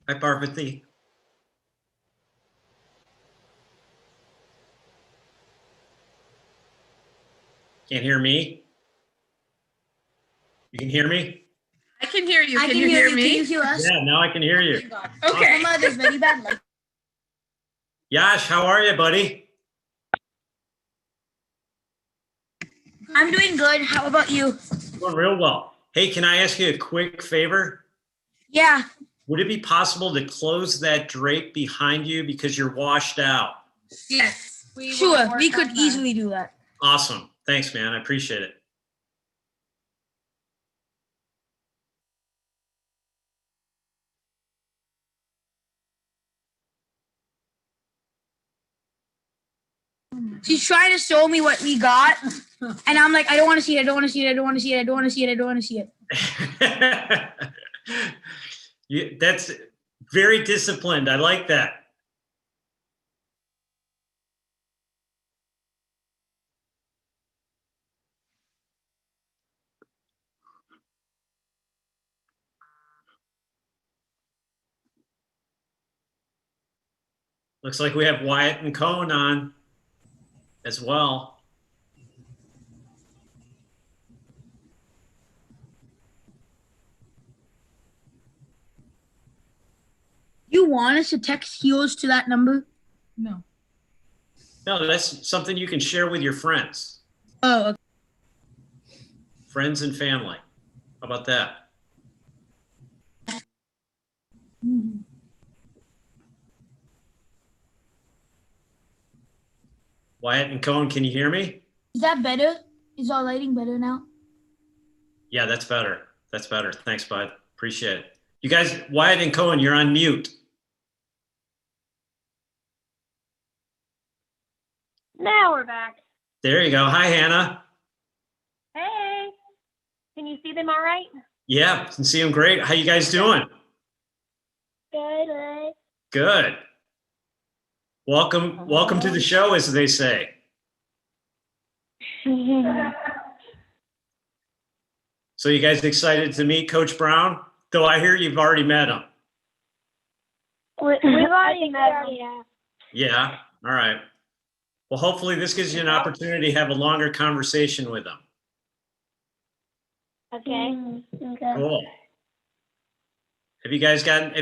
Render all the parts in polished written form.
Hi, Parvati. Can't hear me? You can hear me? I can hear you. I Can you hear me? Can you hear us? Yeah, now I can hear you. Okay. My mother's very bad. Like, Yash, how are you, buddy? I'm doing good. How about you? Doing real well. Hey, can I ask you a quick favor? Yeah. Would it be possible to close that drape behind you because you're washed out? Yes. Sure. We could easily do that. Awesome. Thanks, man. I appreciate it. She's trying to show me what we got, and I'm like, I don't want to see it. I don't want to see it. I don't want to see it. I don't want to see it. I don't want to see it. That's very disciplined. I like that. Looks like we have Wyatt and Cohen on as well. You want us to text heels to that number? No. No, that's something you can share with your friends. Oh, okay. Friends and family. How about that? Wyatt and Cohen, can you hear me? Is that better? Is our lighting better now? Yeah, that's better. That's better. Thanks, bud. Appreciate it. You guys, Wyatt and Cohen, you're on mute. Now we're back. There you go. Hi, Hannah. Hey, can you see them all right? Yeah, can see them great. How you guys doing? Good. Good. Welcome to the show, as they say. So you guys excited to meet Coach Brown? Though I hear you've already met him. We've already met him. Yeah. All right. Well, hopefully this gives you an opportunity to have a longer conversation with him. Okay. Cool. Have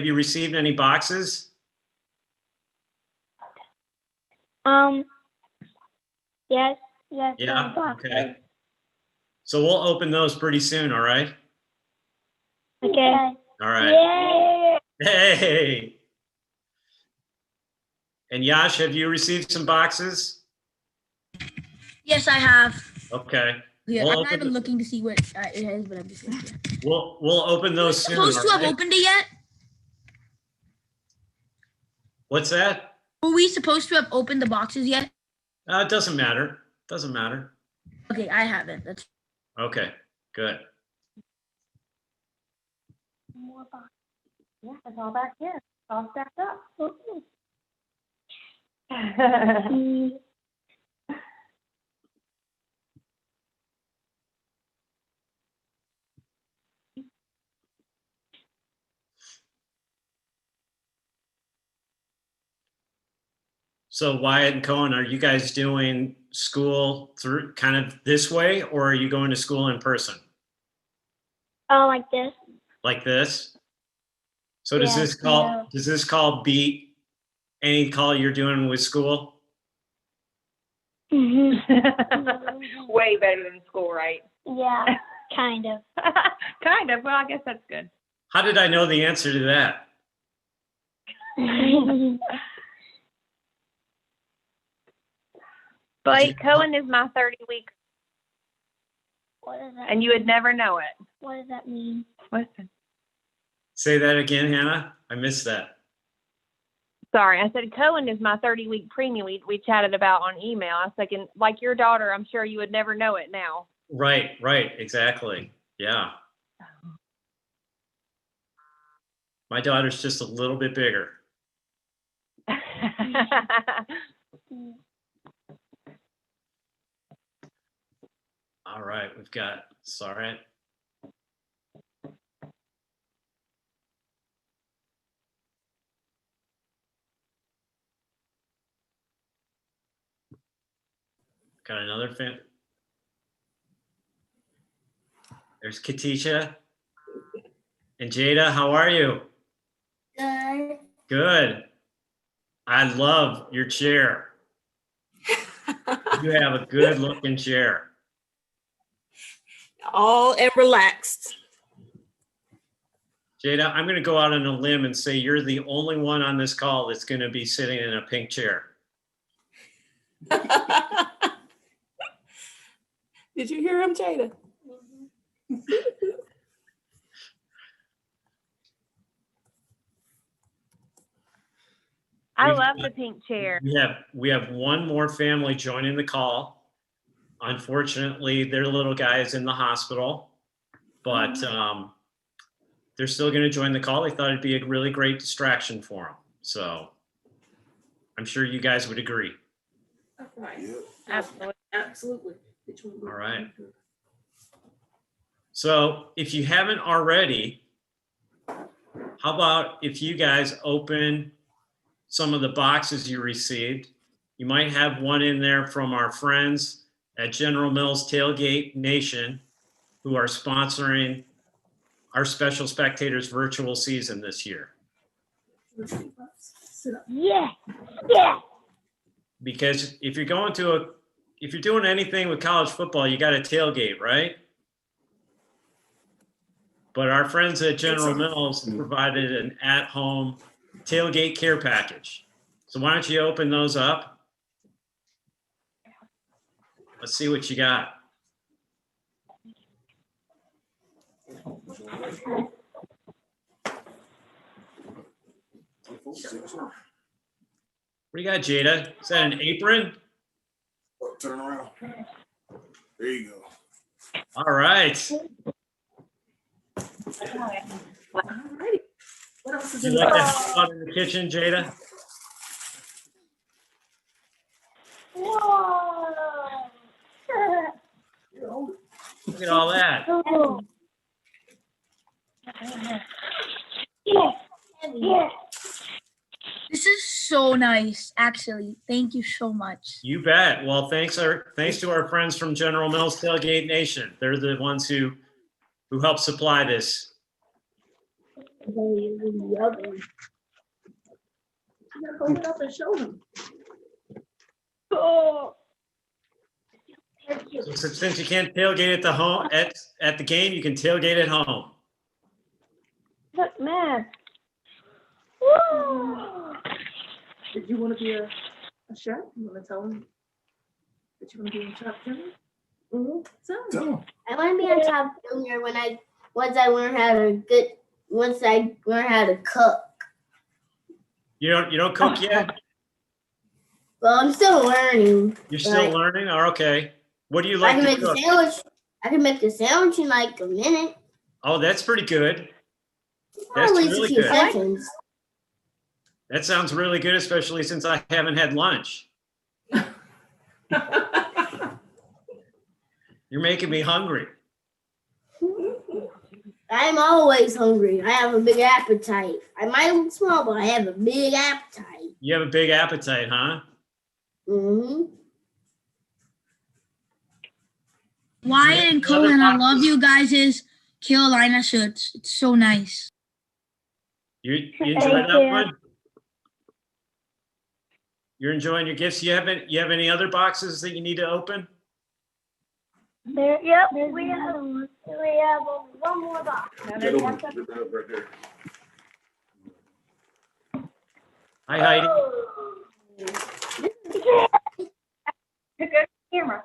you received any boxes? Yes. Yeah. Okay. So we'll open those pretty soon. All right. Okay. All right. Yay. Hey. And Yash, have you received some boxes? Yes, I have. Okay. Yeah, We'll I'm not open even looking to see what it is, but I'm just looking. We'll open those soon. Supposed to all have right? opened it yet? What's that? Were we supposed to have opened the boxes yet? It doesn't matter. Doesn't matter. Okay, I haven't. That's Okay. Good. More boxes. Yeah, it's all back here. It's all stacked up. So Wyatt and Cohen, are you guys doing school through kind of this way, or are you going to school in person Oh, like this? like this? So does Yeah, this call beat any call you're doing with school? Mm-hmm. Way better than school, right? Yeah, kind of. Kind of. Well, I guess that's good. How did I know the answer to that? Blake Cohen is my 30 weeks, What does that? and you would never know it. What does that mean? Listen. Say that again, Hannah. I missed that. Sorry, I said Cohen is my 30-week preemie we chatted about on email. I was thinking, like your daughter, I'm sure you would never know it now. Right, exactly. Yeah. My daughter's just a little bit bigger. All right, we've got, sorry. Got another fan. There's Katisha. And Jada, how are you? Good. Good. I love your chair. You have a good looking chair. All and relaxed. Jada, I'm going to go out on a limb and say you're the only one on this call that's going to be sitting in a pink chair. Did you hear him, Jada? I love the pink chair. We have one more family joining the call. Unfortunately, their little guy is in the hospital, but they're still going to join the call. They thought it'd be a really great distraction for them. So I'm sure you guys would agree. Right. Absolutely. Absolutely. All right. So if you haven't already, how about if you guys open some of the boxes you received? You might have one in there from our friends at General Mills Tailgate Nation, who are sponsoring our Special Spectators virtual season this year. Yeah. Yeah. Because if you're doing anything with college football, you got a tailgate, right? But our friends at General Mills provided an at-home tailgate care package. So why don't you open those up? Let's see what you got. What do you got, Jada? Is that an apron? Oh, turn around. There you go. All right. Alrighty. What else is You in like the to help out in the kitchen, Jada? Look at all that. This is so nice, actually. Thank you so much. You bet. Well, thanks to our friends from General Mills Tailgate Nation. They're the ones who help supply this. You gotta hold it up and show them. Oh. So since you can't tailgate at the home at the game, you can tailgate at home. Look, man. Did you want to be a chef? You want to tell them that you want to be a chef, Junior? Tell So, 'em. I want to be on top junior once I learn how to cook. You don't cook yet? Well, I'm still learning. You're still Right. learning? Oh, okay. What do you I like can to make a cook? sandwich. I can make a sandwich in like a minute. Oh, that's pretty good. Or That's at least really a few good. seconds. That sounds really good, especially since I haven't had lunch. You're making me hungry. I'm always hungry. I have a big appetite. I might look small, but I have a big appetite. You have a big appetite, huh? Mm-hmm. Wyatt and Cohen, I love you guys' Carolina shirts. It's so nice. You enjoyed that one? You're enjoying your gifts. You have any other boxes that you need to open? We have one more box. Get over it. Get that up right there. Hi, Heidi. Good camera.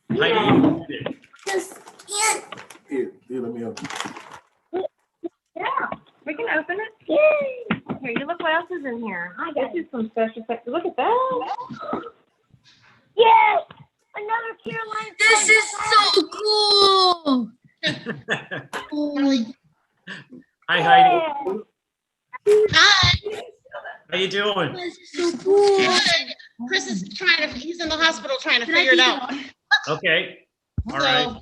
Heidi, you moved it. Just can't. Here, let me help you. Yeah. gonna open it? Yay! Here, you look what else is in here. This is some special effects. Look at that. Yes! Another Carolina. This is so cool. Oh, Hi, Heidi. Hi. How you doing? this is so cool. Good. Chris is he's in the hospital trying to figure it out. Okay. All right.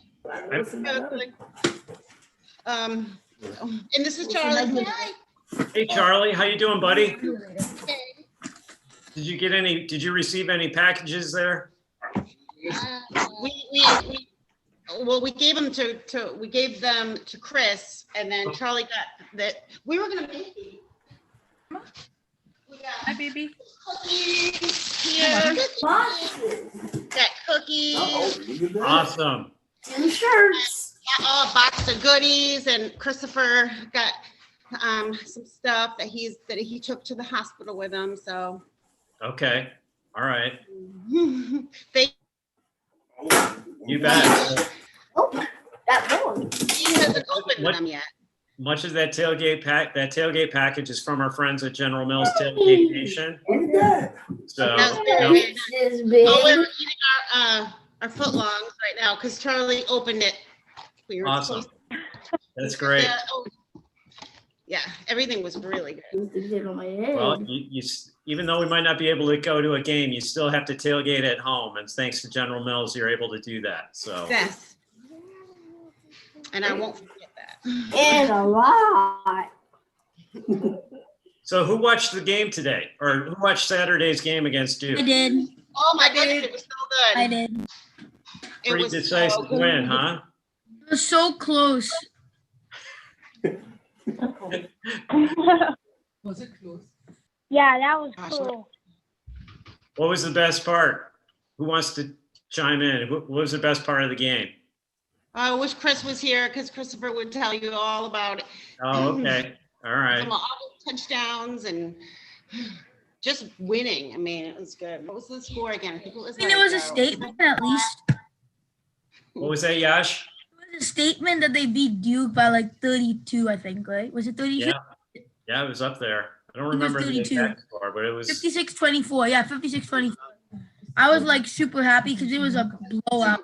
And this is Charlie. Hey, Charlie. How you doing, buddy? Okay. Did you receive any packages there? We gave them to Chris, and then Charlie got that. We were gonna make it. Hi, baby. Cookies here. Got cookies. Awesome. 2 shirts. Got a box of goodies, and Christopher got some stuff that he took to the hospital with him. So. Okay. All right. Thank You bet. Oh, that one. He hasn't opened What? them yet. Much of that tailgate package is from our friends at General Mills Tailgate Nation. So, This is big. Oh, we're eating our footlongs right now because Charlie opened it. We were awesome. close. That's great. Yeah, everything was really good. Well, you even though we might not be able to go to a game, you still have to tailgate at home, and thanks to General Mills, you're able to do that. So. Yes. And I won't forget that. And a lot. So who watched the game today, or who watched Saturday's game against Duke? I did. Oh my goodness, it was so good. I did. It Pretty was decisive so good. win, huh? It was so close. Was it close? Yeah, that was Gosh, cool. What was the best part? Who wants to chime in? What was the best part of the game? I wish Chris was here because Christopher would tell you all about it. Oh, okay. All right. All the touchdowns and just winning. I mean, it was good. What was the score again? I think it was. I mean, it was a statement at least. What was that, Yash? It was a statement that they beat Duke by like 32, I think, right? Was it 32? Yeah. Yeah, it was up there. I don't It was remember the 32. exact score, but it was 56-24. Yeah, 56-24. I was like super happy because it was a blowout.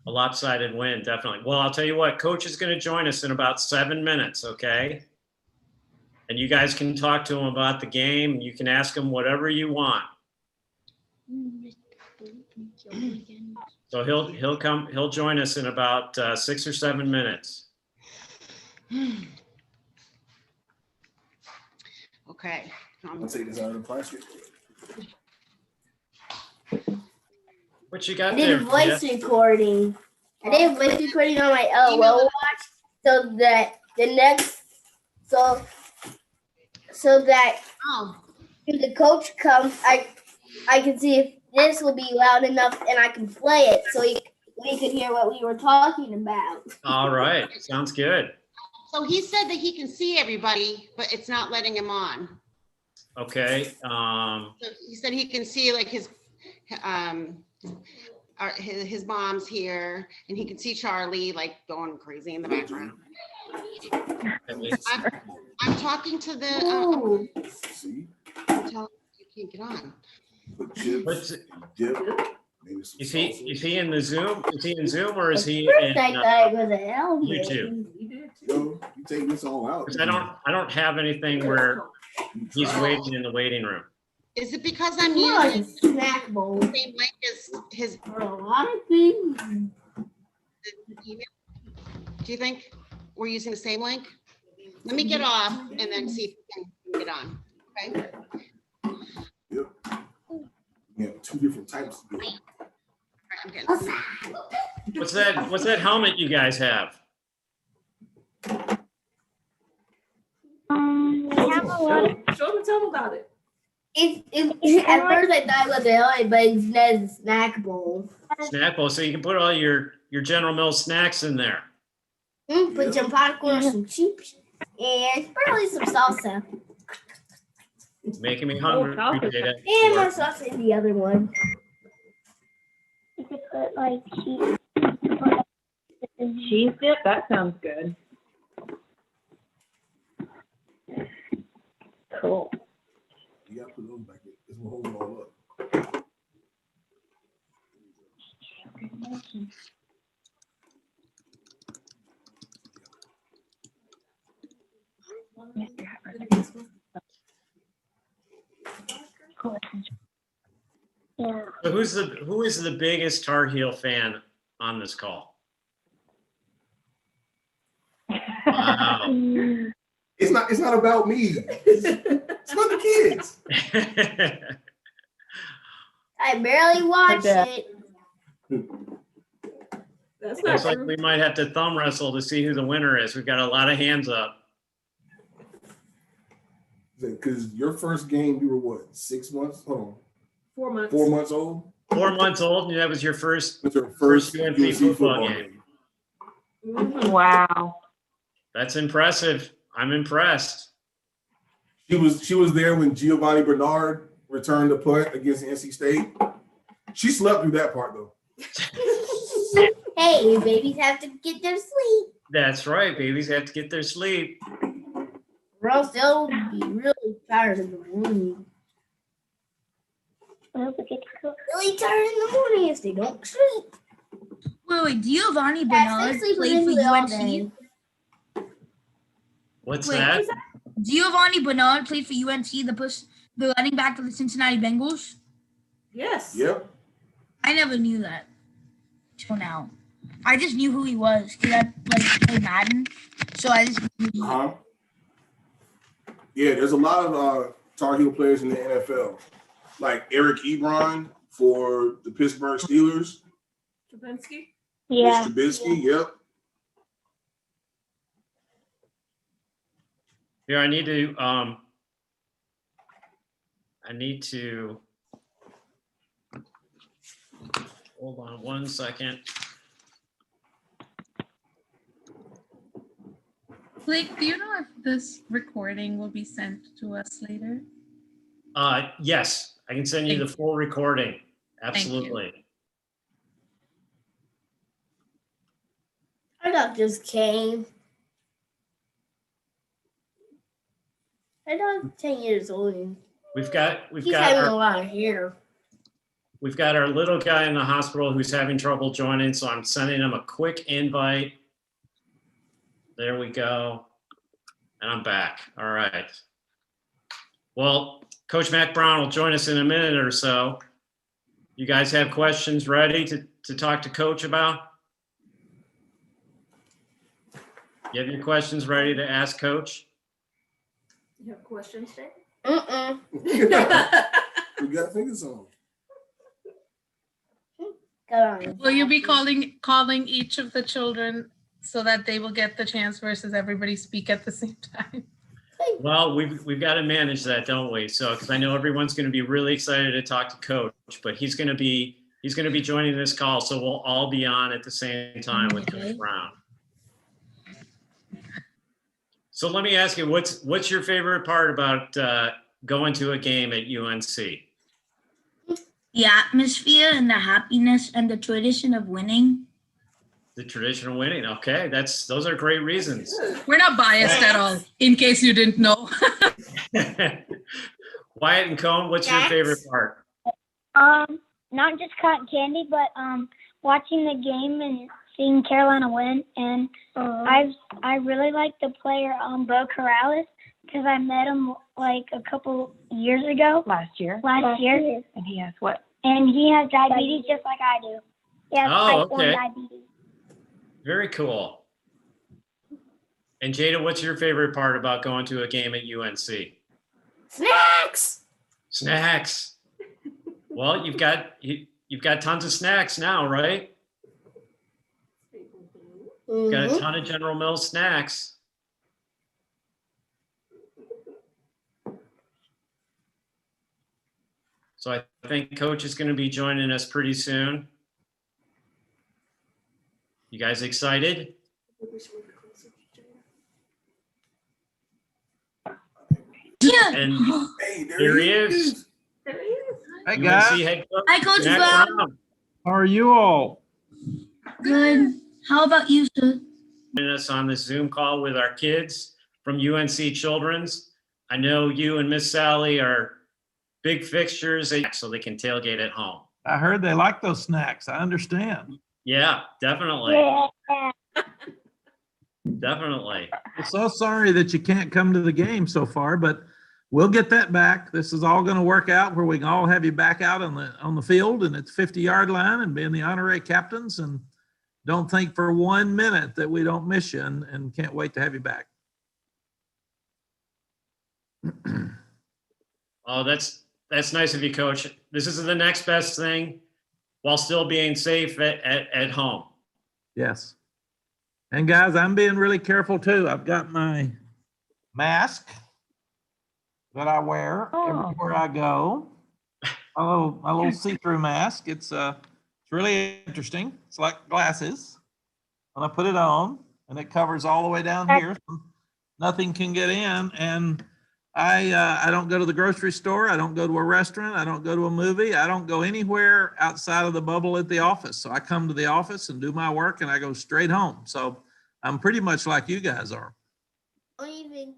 a lopsided win, definitely. Well, I'll tell you what, Coach is going to join us in about 7 minutes, okay? And you guys can talk to him about the game. You can ask him whatever you want. So he'll join us in about 6 or 7 minutes. Okay. I'll take this out of the plastic. What you got I there? did a voice Tia? recording. I did a voice recording on my LOL watch so that the next so that Oh, when the coach comes, I can see if this will be loud enough and I can play it so we could hear what we were talking about. All right. Sounds good. so he said that he can see everybody, but it's not letting him on. Okay. So he said he can see like his mom's here, and he can see Charlie like going crazy in the background. I'm talking to the. Ooh. See? I'm telling you can't get on. Put chips, What's- dip, maybe some Is salsa. he in the Zoom? Is he in Zoom or is he First in I thought it was an helmet. YouTube? Yo, you take this all out. 'Cause I don't have anything where he's waiting in the waiting room. Is it because I'm More like a using snack bowl. the same link as his For a lot of things. email? Do you think we're using the same link? Let me get off and then see if we can get on. Okay. Yep. Yeah, 2 different types. All right, I'm getting. What's that helmet you guys have? We have a lot of Show them, tell them about it. At first I thought it was a helmet, but it's not a snack bowl. Snack bowl, so you can put all your General Mills snacks in there. Put some popcorn, some chips, and probably some salsa. It's making me hungry. Oh, Appreciate it. And more salsa in the other one. you could put like cheese dip. That sounds good. Cool. You gotta put those back in. This will hold it all up. Yeah. So who is the biggest Tar Heel fan on this call? Wow. It's not about me. It's about the kids. I barely watched dad. it. That's not Looks like true. we might have to thumb wrestle to see who the winner is. We've got a lot of hands up. Because your first game, you were what, 6 months? Hold on, 4 months. 4 months old? 4 months old, and that was your first. That's your First first UNC UNC football game. Mhm. Wow. That's impressive. I'm impressed. She was there when Giovanni Bernard returned the punt against NC State. She slept through that part though. Hey, babies have to get their sleep. That's right. Babies have to get their sleep. Or else they'll be really tired in the morning. Really tired in the morning if they don't sleep. Wait, Giovanni Yes, Bernard they sleep played for literally all UNC. day. What's Wait, that? Giovanni Bernard played for UNC, the running back for the Cincinnati Bengals. Yes. Yep. I never knew that till now. I just knew who he was because I played Madden, so I just knew he Uh-huh. Yeah, there's a lot of Tar Heel players in the NFL, like Eric Ebron for the Pittsburgh Steelers. Trubinsky? Yeah. Mitch Trubisky, yep. Here, I need to hold on 1 second. Blake, do you know if this recording will be sent to us later? Yes, I can send you the full recording. Absolutely. I thought just came. I thought 10 years old. We've got He's having a our, lot of hair. we've got our little guy in the hospital who's having trouble joining, so I'm sending him a quick invite. There we go. And I'm back. All right. Well, Coach Mack Brown will join us in a minute or so. You guys have questions ready to talk to Coach about? You have your questions ready to ask Coach? You have questions, Jay? Mm-mm. We gotta think of something. Go on. Will you be calling each of the children so that they will get the chance versus everybody speak at the same time? Well, we've got to manage that, don't we? So, because I know everyone's going to be really excited to talk to Coach, but he's going to be joining this call, so we'll all be on at the same time with Coach Brown. So let me ask you, what's your favorite part about going to a game at UNC? the atmosphere and the happiness and the tradition of winning. The traditional winning. Okay, those are great reasons. We're not biased at all, in case you didn't know. Wyatt and Cone, what's your favorite part? Not just cotton candy, but watching the game and seeing Carolina win. And I really like the player Bo Corrales because I met him like a couple years ago. Last year. Last year. And he has what? And he has diabetes just like I do. He has type 1 diabetes. Very cool. And Jada, what's your favorite part about going to a game at UNC? Snacks! Snacks. Well, you've got tons of snacks now, right? You've got a ton of General Mills snacks. So I think Coach is going to be joining us pretty soon. You guys excited? Yeah. And Hey, here he is. Hi UNC guys, head coach, Hi, Coach Mack Brown. how are you all? Good. How about you, sir? Joining us on this Zoom call with our kids from UNC Children's. I know you and Miss Sally are big fixtures, so they can tailgate at home. I heard they like those snacks. I understand. Yeah, definitely. Yeah. Definitely. I'm so sorry that you can't come to the game so far, but we'll get that back. This is all going to work out where we can all have you back out on the field, and it's 50-yard line and being the honorary captains. And don't think for 1 minute that we don't miss you, and can't wait to have you back. Oh, that's nice of you, Coach. This is the next best thing while still being safe at home. Yes. And guys, I'm being really careful too. I've got my mask that I wear everywhere I go. My little see-through mask. It's really interesting. It's like glasses. When I put it on, and it covers all the way down here, so nothing can get in. And I don't go to the grocery store. I don't go to a restaurant. I don't go to a movie. I don't go anywhere outside of the bubble at the office. So I come to the office and do my work, and I go straight home. So I'm pretty much like you guys are. Don't even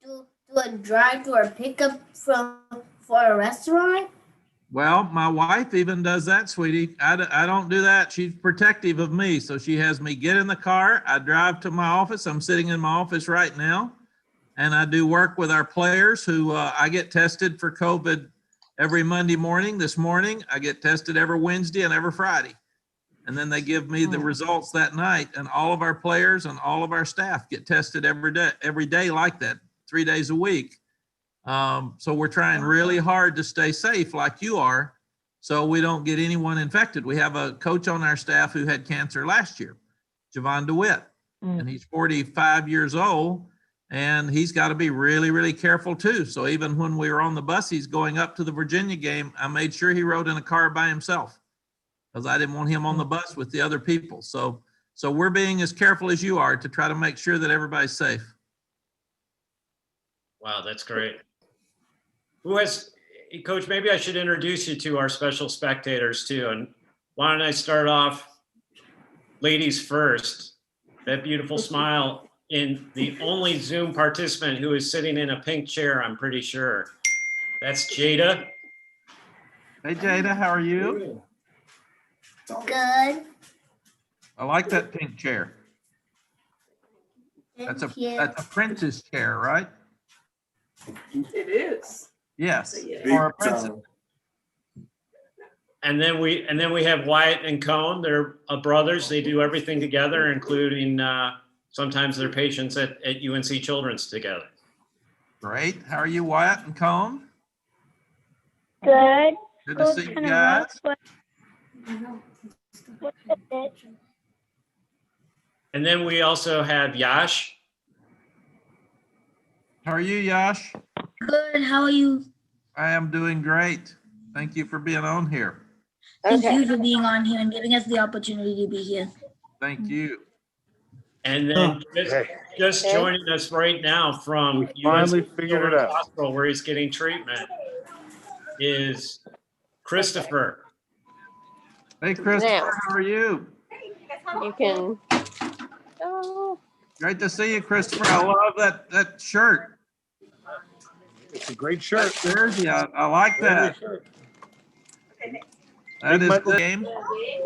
do a drive or pickup for a restaurant. Well, my wife even does that, sweetie. I don't do that. She's protective of me. So she has me get in the car. I drive to my office. I'm sitting in my office right now. And I do work with our players who I get tested for COVID every Monday morning. This morning, I get tested every Wednesday and every Friday. And then they give me the results that night. And all of our players and all of our staff get tested every day like that, 3 days a week. So we're trying really hard to stay safe like you are, so we don't get anyone infected. We have a coach on our staff who had cancer last year, Javon DeWitt, and he's 45 years old. And he's got to be really, really careful too. So even when we were on the bus, he's going up to the Virginia game, I made sure he rode in a car by himself because I didn't want him on the bus with the other people. So we're being as careful as you are to try to make sure that everybody's safe. Wow, that's great. Coach, maybe I should introduce you to our special spectators too. And why don't I start off ladies first? That beautiful smile in the only Zoom participant who is sitting in a pink chair, I'm pretty sure. That's Jada. Hey, Jada, how are you? Good. I like that pink chair. That's a princess chair, right? It is. Yes. Big Or a princess. time. And then we have Wyatt and Cone. They're brothers. They do everything together, including sometimes they're patients at UNC Children's together. Great. How are you, Wyatt and Cone? Good. Good to see you guys. What's the pitch? And then we also have Yash. How are you, Yash? Good. How are you? I am doing great. Thank you for being on here. Thank you for being on here and giving us the opportunity to be here. Thank you. And then just joining us right now from Finally UNC figured it Children's out. Hospital where he's getting treatment is Christopher. Hey, Christopher, how are you? You can. Oh, Great to see you, Christopher. I love that shirt. it's a great shirt. Jersey, I like that. That is the game.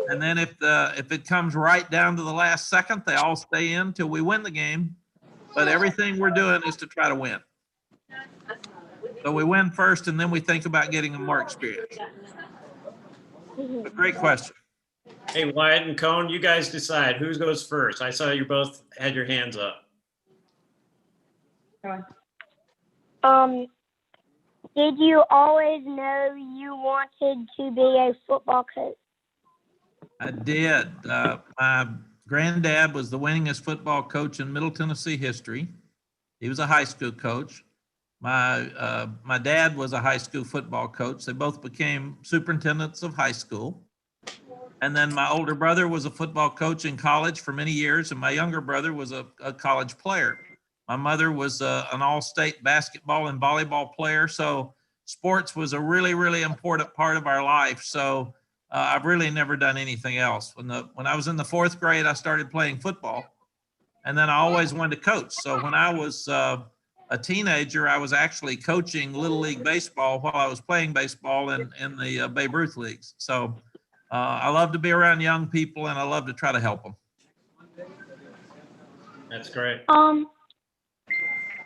And then if it comes right down to the last second, they all stay in till we win the game. But everything we're doing is to try to win. So we win first, and then we think about getting them more experience. A great question. Hey, Wyatt and Cone, you guys decide who goes first. I saw you both had your hands up. Did you always know you wanted to be a football coach? I did. My granddad was the winningest football coach in Middle Tennessee history. He was a high school coach. My dad was a high school football coach. They both became superintendents of high school. And then my older brother was a football coach in college for many years, and my younger brother was a college player. My mother was an all-state basketball and volleyball player, so sports was a really, really important part of our life. So I've really never done anything else. When I was in the 4th grade, I started playing football, and then I always wanted to coach. So when I was a teenager, I was actually coaching Little League Baseball while I was playing baseball in the Babe Ruth leagues. So I love to be around young people, and I love to try to help them. That's great. How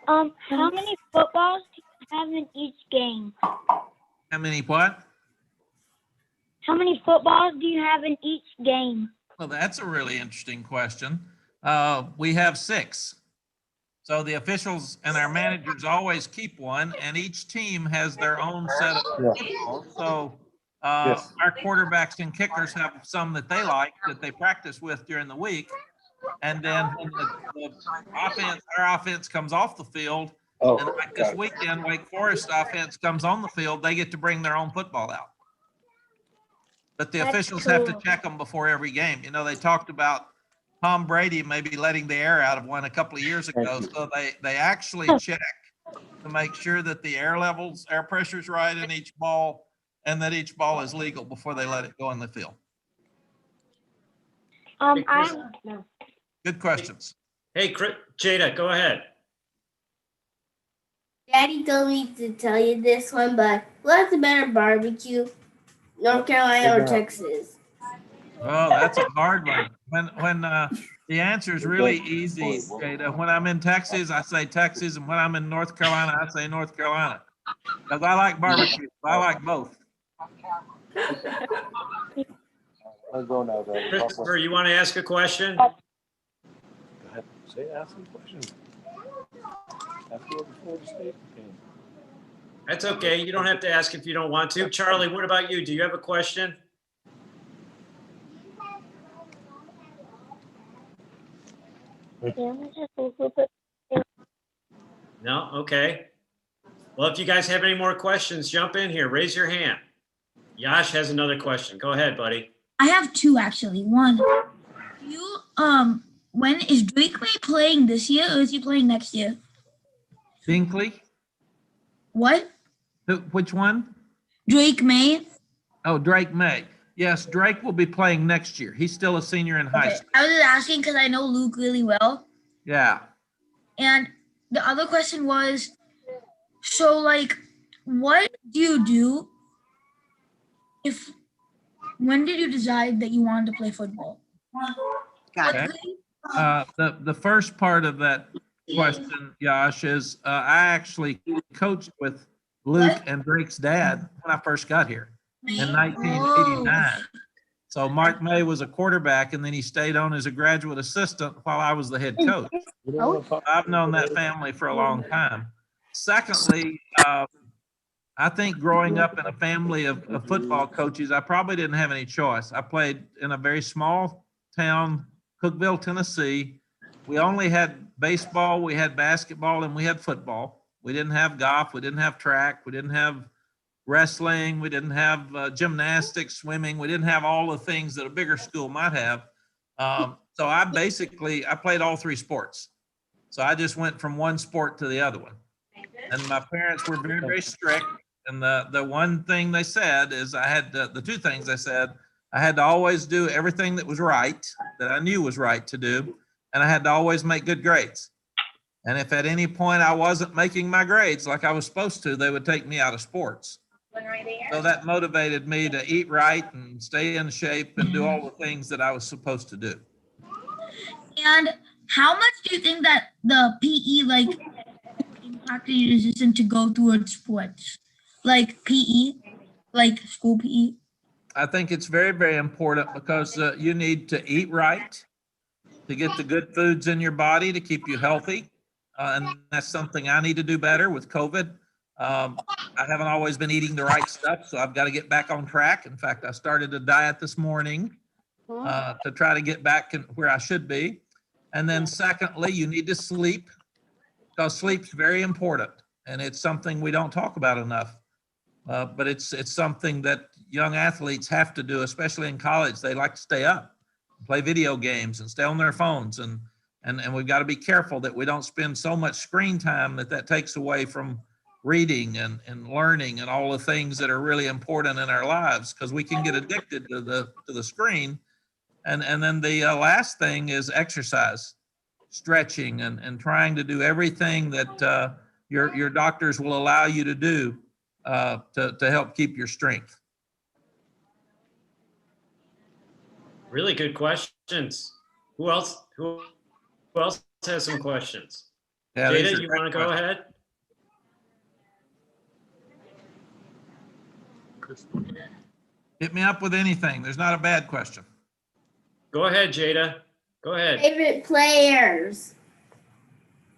many footballs do you have in each game? How many what? How many footballs do you have in each game? Well, that's a really interesting question. We have 6. So the officials and our managers always keep one, and each team has their own set of footballs. So our quarterbacks and kickers have some that they like that they practice with during the week. And then when our offense comes off the field, and like this weekend, Wake Forest offense comes on the field, they get to bring their own football out. But the officials have to check them before every game. You know, they talked about Tom Brady maybe letting the air out of one a couple of years ago. So they actually check to make sure that the air pressure is right in each ball, and that each ball is legal before they let it go in the field. Good questions. Hey, Jada, go ahead. Daddy told me to tell you this one, but what's a better barbecue, North Carolina or Texas? Oh, that's a hard one. When the answer is really easy, Jada. When I'm in Texas, I say Texas, and when I'm in North Carolina, I say North Carolina. Because I like barbecue. I like both. Let's go now, though. Christopher, you want to ask a question? Go ahead. Ask a question. After before the state game. That's okay. You don't have to ask if you don't want to. Charlie, what about you? Do you have a question? No? Okay. Well, if you guys have any more questions, jump in here. Raise your hand. Yash has another question. Go ahead, buddy. I have 2 actually. One, when is Drake May playing this year, or is he playing next year? Binkley? What? Which one? Drake May. Oh, Drake May. Yes, Drake will be playing next year. He's still a senior in high school. I was just asking because I know Luke really well. Yeah. And the other question was, so like, what do you do when did you decide that you wanted to play football? Got it. The first part of that question, Yash, is I actually coached with Luke and Drake's dad when I first got here in 1989. So Mark May was a quarterback, and then he stayed on as a graduate assistant while I was the head coach. I've known that family for a long time. Secondly, I think growing up in a family of football coaches, I probably didn't have any choice. I played in a very small town, Cookeville, Tennessee. We only had baseball, we had basketball, and we had football. We didn't have golf, we didn't have track, we didn't have wrestling, we didn't have gymnastics, swimming. We didn't have all the things that a bigger school might have. So I played all 3 sports. So I just went from one sport to the other one. And my parents were very, very strict. And the one thing they said is the 2 things they said, I had to always do everything that was right, that I knew was right to do. And I had to always make good grades. And if at any point I wasn't making my grades like I was supposed to, they would take me out of sports. So that motivated me to eat right and stay in shape and do all the things that I was supposed to do. And how much do you think that the PE impacted your decision to go towards sports? Like PE, like school PE? I think it's very, very important because you need to eat right to get the good foods in your body to keep you healthy. And that's something I need to do better with COVID. I haven't always been eating the right stuff, so I've got to get back on track. In fact, I started a diet this morning to try to get back where I should be. And then secondly, you need to sleep, because sleep's very important. And it's something we don't talk about enough. But it's something that young athletes have to do, especially in college. They like to stay up, play video games, and stay on their phones. And we've got to be careful that we don't spend so much screen time that takes away from reading and learning and all the things that are really important in our lives, because we can get addicted to the screen. And then the last thing is exercise, stretching, and trying to do everything that your doctors will allow you to do to help keep your strength. Really good questions. Who else has some questions? Yeah, these Jada, are you great want to go questions. ahead? Hit me up with anything. There's not a bad question. Go ahead, Jada. Go ahead. Favorite players.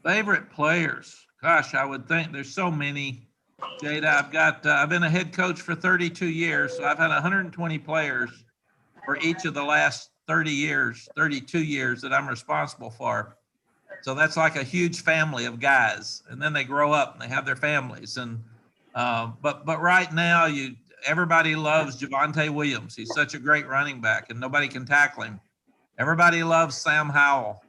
Favorite players. Gosh, I would think there's so many. Jada, I've been a head coach for 32 years, so I've had 120 players for each of the last 32 years that I'm responsible for. So that's like a huge family of guys, and then they grow up and they have their families. And but right now, everybody loves Javonte Williams. He's such a great running back, and nobody can tackle him. Everybody loves Sam Howell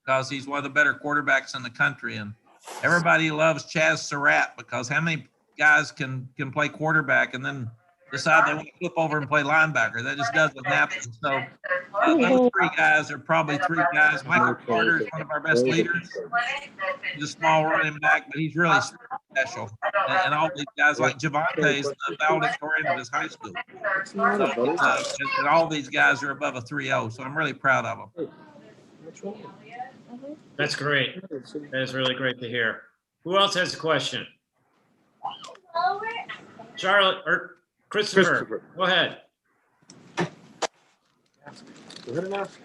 because he's one of the better quarterbacks in the country, and everybody loves Chaz Surratt because how many guys can play quarterback and then decide they want to flip over and play linebacker? That just doesn't happen. So those three guys are probably three guys. Michael Carter is one of our best leaders. He's a small running back, but he's really special. And all these guys like Javonte is the valedictorian of his high school. So, and all these guys are above a 3.0, so I'm really proud of them. That's great. That is really great to hear. Who else has a question? Charlotte or Christopher. Go ahead.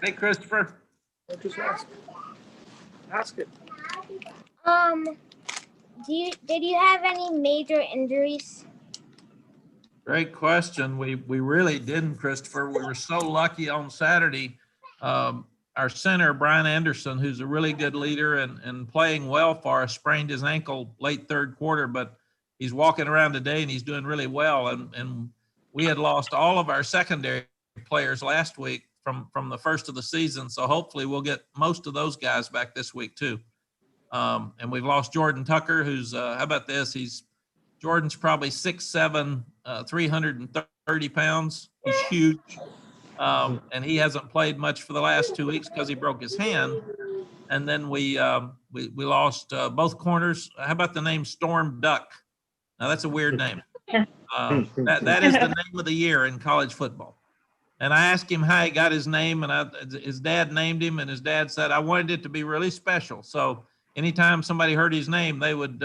Hey, Christopher. Just ask. Ask it. Did you have any major injuries? Great question. We really didn't, Christopher. We were so lucky on Saturday. Our center, Brian Anderson, who's a really good leader and playing well for us, sprained his ankle late third quarter, but he's walking around today and he's doing really well. And we had lost all of our secondary players last week from the first of the season. So hopefully we'll get most of those guys back this week too. And we've lost Jordan Tucker, who's, how about this? Jordan's probably 6'7", 330 pounds. He's huge. And he hasn't played much for the last 2 weeks because he broke his hand. And then we lost both corners. How about the name Storm Duck? Now that's a weird name. That is the name of the year in college football. And I asked him how he got his name, and his dad named him, and his dad said, I wanted it to be really special. So anytime somebody heard his name, they would